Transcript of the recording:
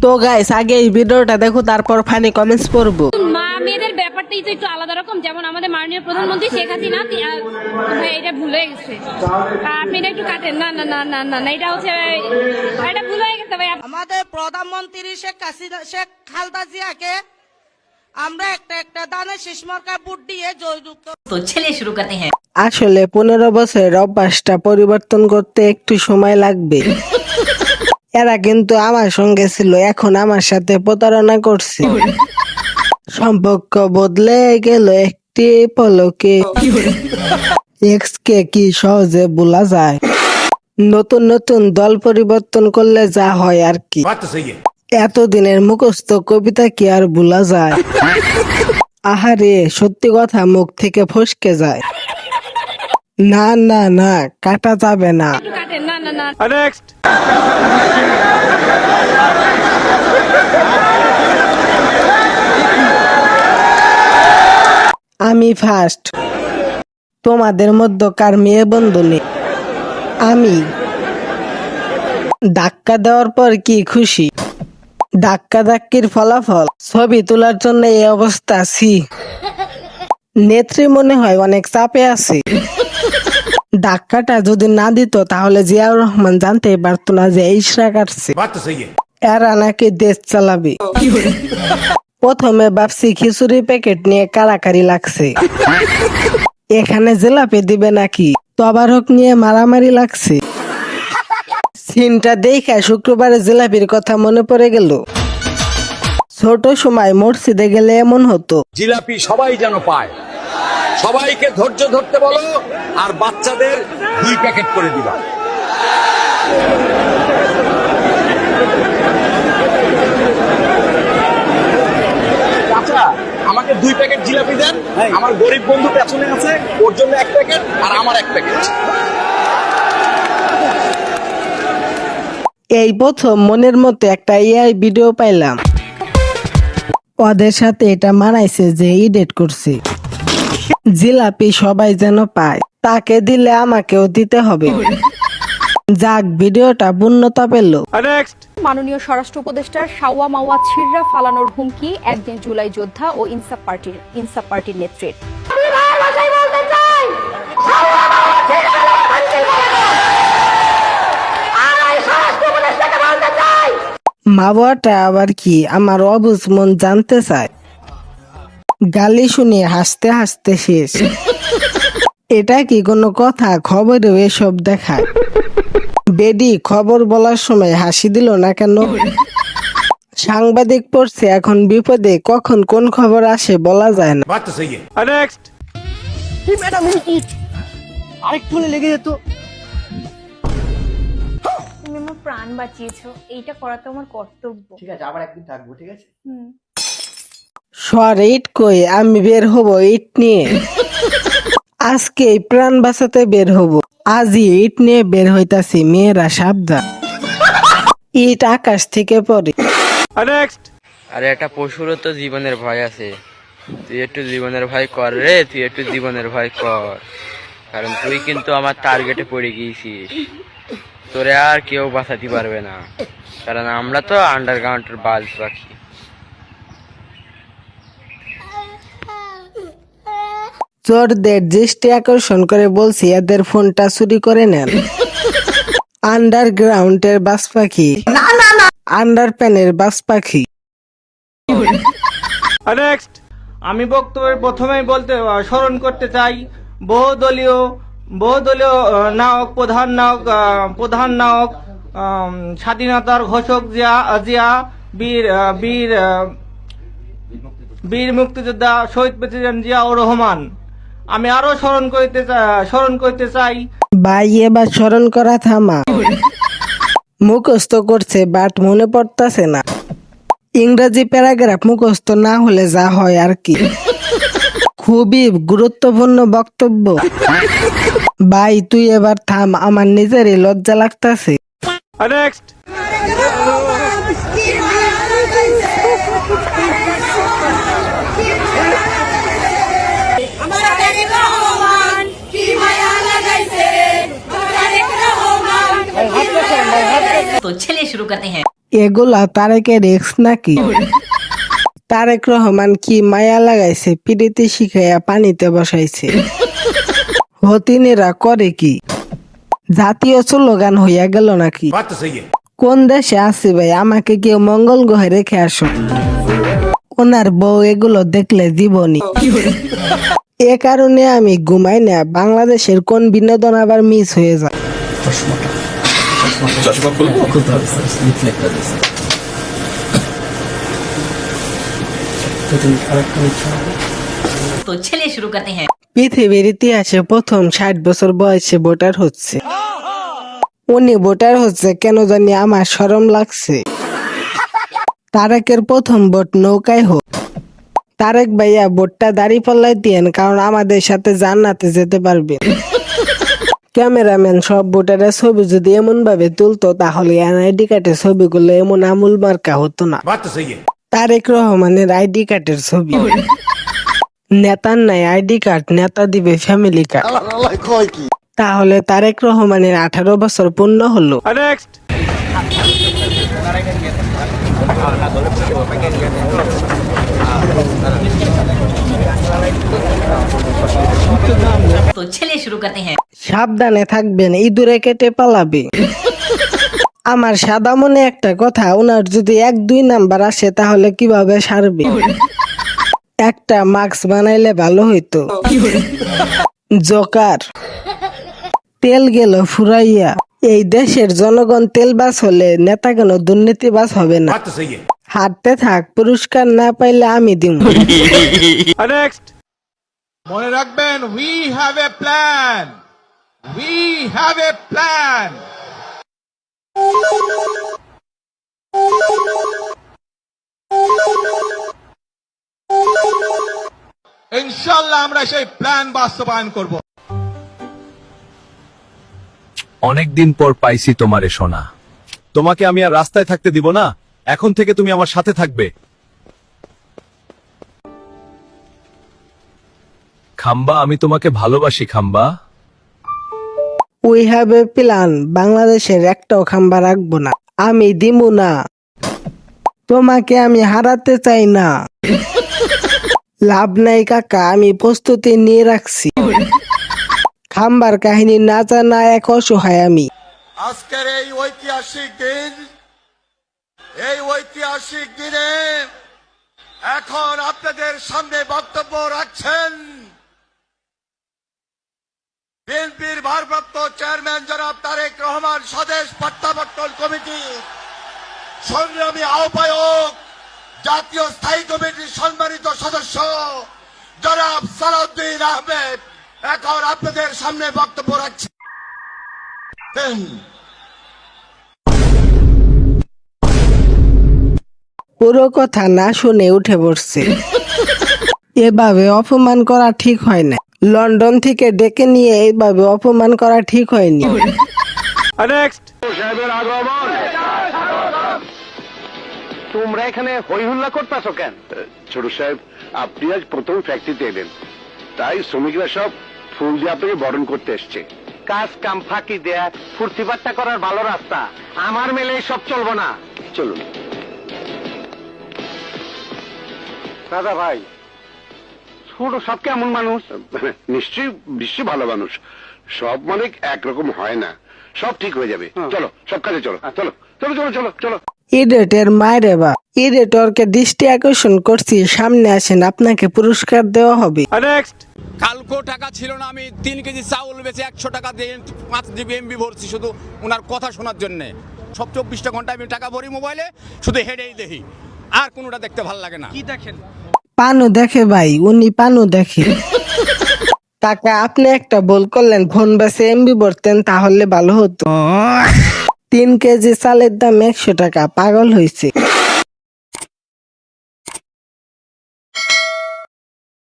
তো গাইস আগে এই ভিডিওটা দেখো, তারপর ফানি কমেন্টস পড়বো। মা মেয়েদের ব্যাপারটাই তো একটু আলাদা রকম। যেমন আমাদের মাননীয় প্রধানমন্ত্রী শেখ হাসিনা, ভাই এটা ভুল হয়ে গেছে, আপনি এটা একটু কাটেন। না না না না না না, এটা হচ্ছে এটা ভুল হয়ে গেছে ভাই। আমাদের প্রধানমন্ত্রী শেখ খালেদা জিয়াকে আমরা একটা দানে শেষমার্কা বুট দিয়ে জয়যুক্ত। তো চলিए শুরু করতে हैं। আসলে 15 বছরের অভ্যাসটা পরিবর্তন করতে একটু সময় লাগবে। এরা কিন্তু আমার সঙ্গে ছিল, এখন আমার সাথে প্রতারণা করছে। সম্পর্ক বদলে গেল একটি পলকে। এক্স কে কি সহজে ভোলা যায়? নতুন নতুন দল পরিবর্তন করলে যা হয় আর কি। এতদিনের মুখস্থ কবিতা কি আর ভোলা যায়? আহারে, সত্যি কথা মুখ থেকে ফসকে যায়। না না না, কাটা যাবে না। একটু কাটেন। না না না, আমি ফার্স্ট। তোমাদের মধ্যে কার মেয়ে বন্ধু নেই? আমি। ধাক্কা দেওয়ার পর কি খুশি? ধাক্কা ধাক্কির ফলাফল ছবি তোলার জন্য এই অবস্থা। ছি, নেত্রী মনে হয় অনেক চাপে আছে। ধাক্কাটা যদি না দিত তাহলে জিয়াউর রহমান জানতেই পারতো না যে ইশরা কাটছে। এরা নাকি দেশ চালাবে। প্রথমে ভাবছি খিচুড়ি প্যাকেট নিয়ে কারাকারি লাগছে, এখানে জিলাপি দিবে নাকি তবারক নিয়ে মারামারি লাগছে। সিনটা দেখে শুক্রবারে জিলাপির কথা মনে পড়ে গেল। ছোট সময় মসজিদে গেলে এমন হতো, জিলাপি সবাই যেন পায়, সবাইকে ধৈর্য ধরতে বলো আর বাচ্চাদের 2 প্যাকেট করে দিবা। আচ্ছা, আমাকে 2 প্যাকেট জিলাপি দেন, আমার গরিব বন্ধু পেছনে আছে, ওর জন্য 1 প্যাকেট আর আমার 1 প্যাকেট। এই প্রথম মনের মতো একটা এআই ভিডিও পাইলাম। ওদের সাথে এটা মানাইছে যে এডিট করছে। জিলাপি সবাই যেন পায়, তাকে দিলে আমাকেও দিতে হবে। যাক, ভিডিওটা পূর্ণতা পেল। মাননীয় স্বরাষ্ট্র উপদেষ্টার সাওয়া মাওয়া ছিড়রা ফালানোর হুমকি একদিন জুলাই যোদ্ধা ও ইনসাফ পার্টির নেত্রীর। মাওয়াটা আবার কি? আমার অবুঝ মন জানতে চায়। গালি শুনে হাসতে হাসতে শেষ। এটা কি কোনো কথা? খবরেও এসব দেখায়। বেডি খবর বলার সময় হাসি দিল না কেন? সাংবাদিক পড়ছে এখন বিপদে, কখন কোন খবর আসে বলা যায় না। আরেকটু লেগে যেত। তুমি আমার প্রাণ বাঁচিয়েছো, এইটা করা তো আমার কর্তব্য। ঠিক আছে, আবার একদিন থাকবো, ঠিক আছে? সর ইট কই, আমি বের হব ইট নিয়ে। আজকে প্রাণ বাঁচাতে বের হব, আজই ইট নিয়ে বের হইতাছি। মেয়েরা সাবধান, ইট আকাশ থেকে পড়ে। আরে একটা পশুরও তো জীবনের ভয় আছে, তুই একটু জীবনের ভয় কর রে, তুই একটু জীবনের ভয় কর, কারণ তুই কিন্তু আমার টার্গেটে পড়ে গিয়েছিস। তোরে আর কেউ বাঁচাতে পারবে না, কারণ আমরা তো আন্ডারগ্রাউন্ডের বাজ পাখি। চোরদের দৃষ্টি আকর্ষণ করে বলছি, এদের ফোনটা চুরি করে নেন। আন্ডারগ্রাউন্ডের বাজ পাখি, আন্ডারপ্যানের বাজ পাখি। আমি বক্তব্যের প্রথমেই স্মরণ করতে চাই বহুদলীয় নায়ক, প্রধান নায়ক, স্বাধীনতার ঘোষক জিয়া, বীর মুক্তিযোদ্ধা শহীদ প্রেসিডেন্ট জিয়াউর রহমান। আমি আরো স্মরণ করতে চাই। ভাই এবার স্মরণ করা থামা। মুখস্থ করছে বাট মনে পড়তাছে না। ইংরেজি প্যারাগ্রাফ মুখস্থ না হলে যা হয় আর কি। খুবই গুরুত্বপূর্ণ বক্তব্য। ভাই তুই এবার থাম, আমার নিজেরই লজ্জা লাগতাছে। तो चलिए शुरू करते हैं। এগুলা তারেকের এক্স নাকি? তারেক রহমান কি মায়া লাগাইছে, পিড়িতে শিখাইয়া পানিতে বসাইছে? হতিনেরা করে কি? জাতীয় স্লোগান হইয়া গেল নাকি? কোন দেশে আছি ভাই, আমাকে কেউ মঙ্গল গ্রহে রেখে আসো। ওনার বউ এগুলো দেখলে জীবনী। এ কারণে আমি ঘুমাই না, বাংলাদেশের কোন বিনোদন আবার মিস হয়ে যায়। तो चलिए शुरू करते हैं। পৃথিবীর ইতিহাসে প্রথম 60 বছর বয়সে ভোটার হচ্ছে। উনি ভোটার হচ্ছে কেন জানি আমার শরম লাগছে। তারেকের প্রথম ভোট নৌকায় হোক। তারেক ভাইয়া ভোটটা দাঁড়িপাল্লায় দিয়েন, কারণ আমাদের সাথে জান্নাতে যেতে পারবে। ক্যামেরাম্যান সব ভোটারের ছবি যদি এমন ভাবে তুলতো, তাহলে এনআইডি কার্ডের ছবিগুলো এমন আমূল মার্কা হতো না। তারেক রহমানের আইডি কার্ডের ছবি। নেতার নাই আইডি কার্ড, নেতা দিবে ফ্যামিলি কার্ড। তাহলে তারেক রহমানের 18 বছর পূর্ণ হলো। নেক্সট। तो चलिए शुरू करते हैं। সাবধানে থাকবেন, ইঁদুরে কেটে পালাবে। আমার সাদা মনে একটা কথা, ওনার যদি 1-2 নাম্বার আসে তাহলে কিভাবে সারবে? একটা মাস্ক বানাইলে ভালো হইতো। জোকার তেল গেল ফুরাইয়া। এই দেশের জনগণ তেলবাজ হলে নেতা কেন দুর্নীতিবাজ হবে না? হাঁটতে থাক, পুরস্কার না পাইলে আমি দিব। নেক্সট। মনে রাখবেন, we have a plan, we have a plan. ইনশাআল্লাহ আমরা সেই প্ল্যান বাস্তবায়ন করব। অনেকদিন পর পাইছি তোমারে সোনা। তোমাকে আমি আর রাস্তায় থাকতে দিব না, এখন থেকে তুমি আমার সাথে থাকবে। খাম্বা, আমি তোমাকে ভালোবাসি খাম্বা। উই হ্যাভ এ প্ল্যান, বাংলাদেশের একটাও খাম্বা রাখবো না। আমি দিমু না, তোমাকে আমি হারাতে চাই না। লাভ নাই কাকা, আমি প্রস্তুতি নিয়ে রাখছি। খাম্বার কাহিনী না জানা এক অসহায় আমি। আজকের এই ঐতিহাসিক দিনে এখন আপনাদের সামনে বক্তব্য রাখছেন বিএনপির ভারপ্রাপ্ত চেয়ারম্যান জনাব তারেক রহমান, স্বদেশ প্রত্যাবর্তন কমিটি সংগ্রামী আহ্বায়ক, জাতীয় স্থায়ী কমিটির সম্মানিত সদস্য জনাব সালাউদ্দিন আহমেদ এখন আপনাদের সামনে বক্তব্য রাখছেন। পুরো কথা না শুনে উঠে পড়ছে। এভাবে অপমান করা ঠিক হয় না। লন্ডন থেকে ডেকে নিয়ে এইভাবে অপমান করা ঠিক হয়নি। নেক্সট। তোমরা এখানে হই হুল্লা করতেছো কেন? ছোট সাহেব, আপনি আজ প্রথম ফ্যাক্টরিতে এলেন, তাই শ্রমিকরা সব ফুল দিয়ে আপনাকে বরণ করতে এসছে। কাজ কাম ফাঁকি দেয়া ফুর্তি ফাট্টা করার ভালো রাস্তা আমার মেলে সব চলবো না। চলুন দাদা ভাই। ছোট সব কেমন মানুষ? নিশ্চয়ই ভালো মানুষ। সব মানে একরকম হয় না, সব ঠিক হয়ে যাবে। চলো সব কাজে চলো, চলো চলো চলো চলো চলো। ইডিয়টের মায়েরে বা, ইডিয়টরকে দৃষ্টি আকর্ষণ করছি, সামনে আসেন, আপনাকে পুরস্কার দেওয়া হবে। নেক্সট। কালকেও টাকা ছিল না, আমি 3 কেজি চাউল বেচে 100 টাকা দিয়ে 5 জিবি এমবি ভরছি শুধু ওনার কথা শোনার জন্য। সব 24টা ঘন্টা আমি টাকা ভরি মোবাইলে, শুধু হেডেই দেখি, আর কোনোটা দেখতে ভালো লাগে না। কি দেখেন? পানু দেখে ভাই, উনি পানু দেখে। টাকা আপনি একটা ভুল করলেন, ফোন বেচে এমবি ভরতেন তাহলে ভালো হতো। 3 কেজি চালের দাম 100 টাকা, পাগল হয়েছে।